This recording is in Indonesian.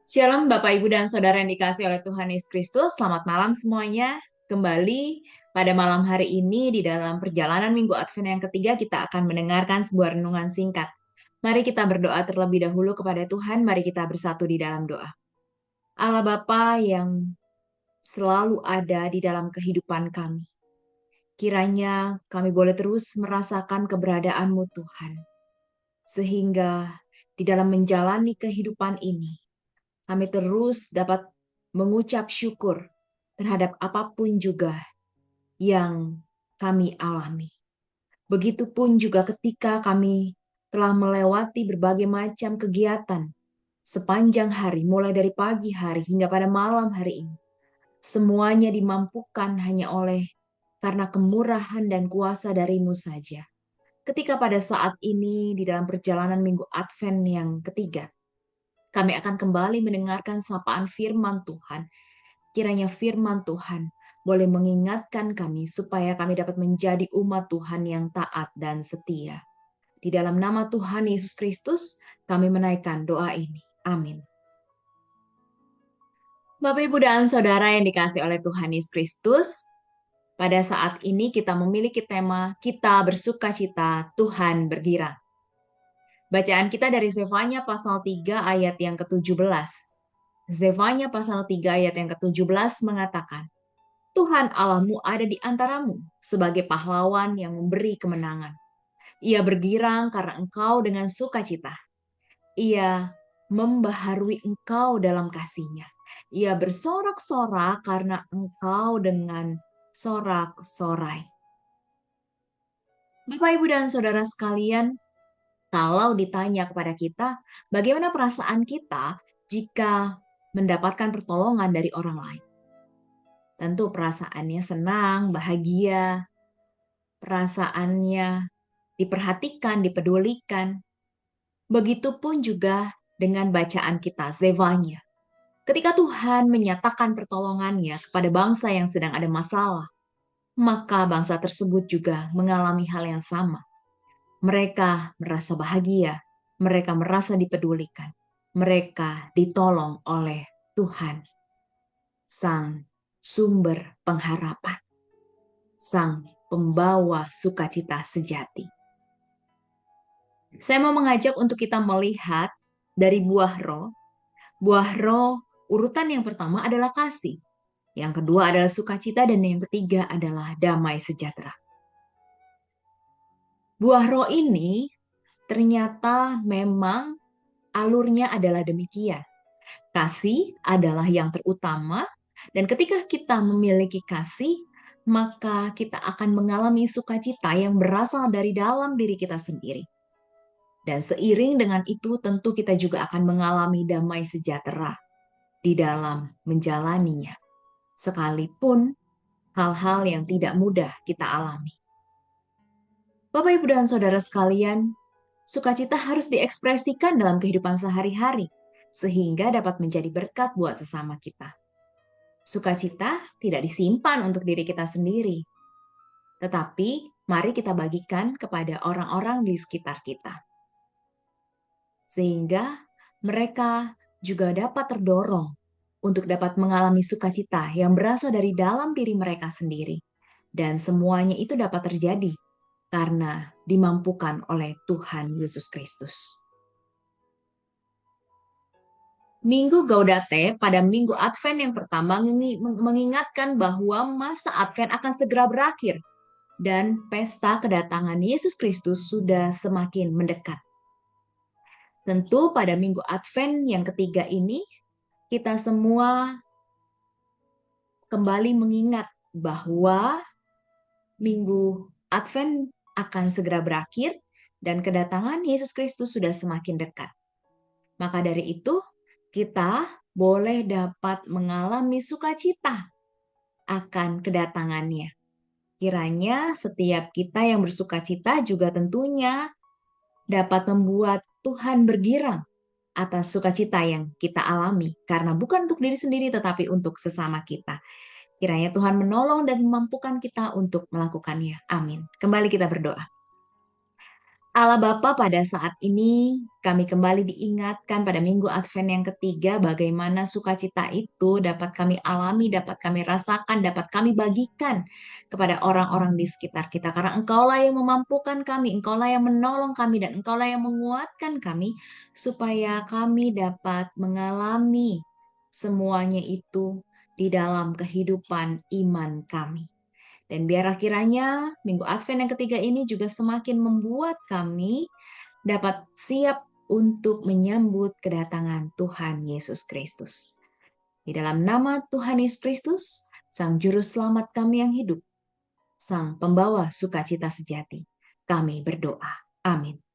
Shalom Bapak Ibu dan Saudara yang dikasihi oleh Tuhan Yesus Kristus. Selamat malam semuanya. Kembali pada malam hari ini di dalam perjalanan Minggu Advent yang ketiga kita akan mendengarkan sebuah renungan singkat. Mari kita berdoa terlebih dahulu kepada Tuhan. Mari kita bersatu di dalam doa. Allah Bapa yang selalu ada di dalam kehidupan kami. Kiranya kami boleh terus merasakan keberadaan-Mu Tuhan. Sehingga di dalam menjalani kehidupan ini, kami terus dapat mengucap syukur terhadap apapun juga yang kami alami. Begitupun juga ketika kami telah melewati berbagai macam kegiatan sepanjang hari, mulai dari pagi hari hingga pada malam hari ini. Semuanya dimampukan hanya oleh karena kemurahan dan kuasa dari-Mu saja. Ketika pada saat ini di dalam perjalanan Minggu Advent yang ketiga, kami akan kembali mendengarkan sapaan firman Tuhan. Kiranya firman Tuhan boleh mengingatkan kami supaya kami dapat menjadi umat Tuhan yang taat dan setia. Di dalam nama Tuhan Yesus Kristus, kami menaikkan doa ini. Amin. Bapak, Ibu, dan Saudara yang dikasihi oleh Tuhan Yesus Kristus, pada saat ini kita memiliki tema Kita Bersuka Cita, Tuhan Bergirang. Bacaan kita dari Zefanya pasal 3 ayat yang ke-17. Zefanya pasal 3 ayat yang ke-17 mengatakan, Tuhan Allahmu ada di antaramu sebagai pahlawan yang memberi kemenangan. Ia bergirang karena engkau dengan sukacita. Ia membaharui engkau dalam kasih-Nya. Ia bersorak-sorak karena engkau dengan sorak-sorai. Bapak, Ibu, dan Saudara sekalian, kalau ditanya kepada kita, bagaimana perasaan kita jika mendapatkan pertolongan dari orang lain? Tentu perasaannya senang, bahagia, perasaannya diperhatikan, dipedulikan. Begitupun juga dengan bacaan kita, Zevanya. Ketika Tuhan menyatakan pertolongannya kepada bangsa yang sedang ada masalah, maka bangsa tersebut juga mengalami hal yang sama. Mereka merasa bahagia, mereka merasa dipedulikan, mereka ditolong oleh Tuhan, Sang Sumber Pengharapan, Sang Pembawa Sukacita Sejati. Saya mau mengajak untuk kita melihat dari buah roh. Buah roh urutan yang pertama adalah kasih, yang kedua adalah sukacita, dan yang ketiga adalah damai sejahtera. Buah roh ini ternyata memang alurnya adalah demikian. Kasih adalah yang terutama, dan ketika kita memiliki kasih, maka kita akan mengalami sukacita yang berasal dari dalam diri kita sendiri. Dan seiring dengan itu tentu kita juga akan mengalami damai sejahtera di dalam menjalaninya. Sekalipun hal-hal yang tidak mudah kita alami. Bapak, Ibu, dan Saudara sekalian, sukacita harus diekspresikan dalam kehidupan sehari-hari, sehingga dapat menjadi berkat buat sesama kita. Sukacita tidak disimpan untuk diri kita sendiri, tetapi mari kita bagikan kepada orang-orang di sekitar kita. Sehingga mereka juga dapat terdorong untuk dapat mengalami sukacita yang berasal dari dalam diri mereka sendiri. Dan semuanya itu dapat terjadi karena dimampukan oleh Tuhan Yesus Kristus. Minggu Gaudate pada Minggu Advent yang pertama mengingatkan bahwa masa Advent akan segera berakhir dan pesta kedatangan Yesus Kristus sudah semakin mendekat. Tentu pada Minggu Advent yang ketiga ini kita semua kembali mengingat bahwa Minggu Advent akan segera berakhir dan kedatangan Yesus Kristus sudah semakin dekat. Maka dari itu, kita boleh dapat mengalami sukacita akan kedatangannya. Kiranya setiap kita yang bersukacita juga tentunya dapat membuat Tuhan bergirang atas sukacita yang kita alami. Karena bukan untuk diri sendiri, tetapi untuk sesama kita. Kiranya Tuhan menolong dan memampukan kita untuk melakukannya. Amin. Kembali kita berdoa. Allah Bapa, pada saat ini kami kembali diingatkan pada Minggu Advent yang ketiga bagaimana sukacita itu dapat kami alami, dapat kami rasakan, dapat kami bagikan kepada orang-orang di sekitar kita. Karena Engkaulah yang memampukan kami, Engkaulah yang menolong kami, dan Engkaulah yang menguatkan kami supaya kami dapat mengalami semuanya itu di dalam kehidupan iman kami. Dan biarlah kiranya Minggu Advent yang ketiga ini juga semakin membuat kami dapat siap untuk menyambut kedatangan Tuhan Yesus Kristus. Di dalam nama Tuhan Yesus Kristus, Sang Juru Selamat kami yang hidup, Sang Pembawa sukacita sejati, kami berdoa. Amin.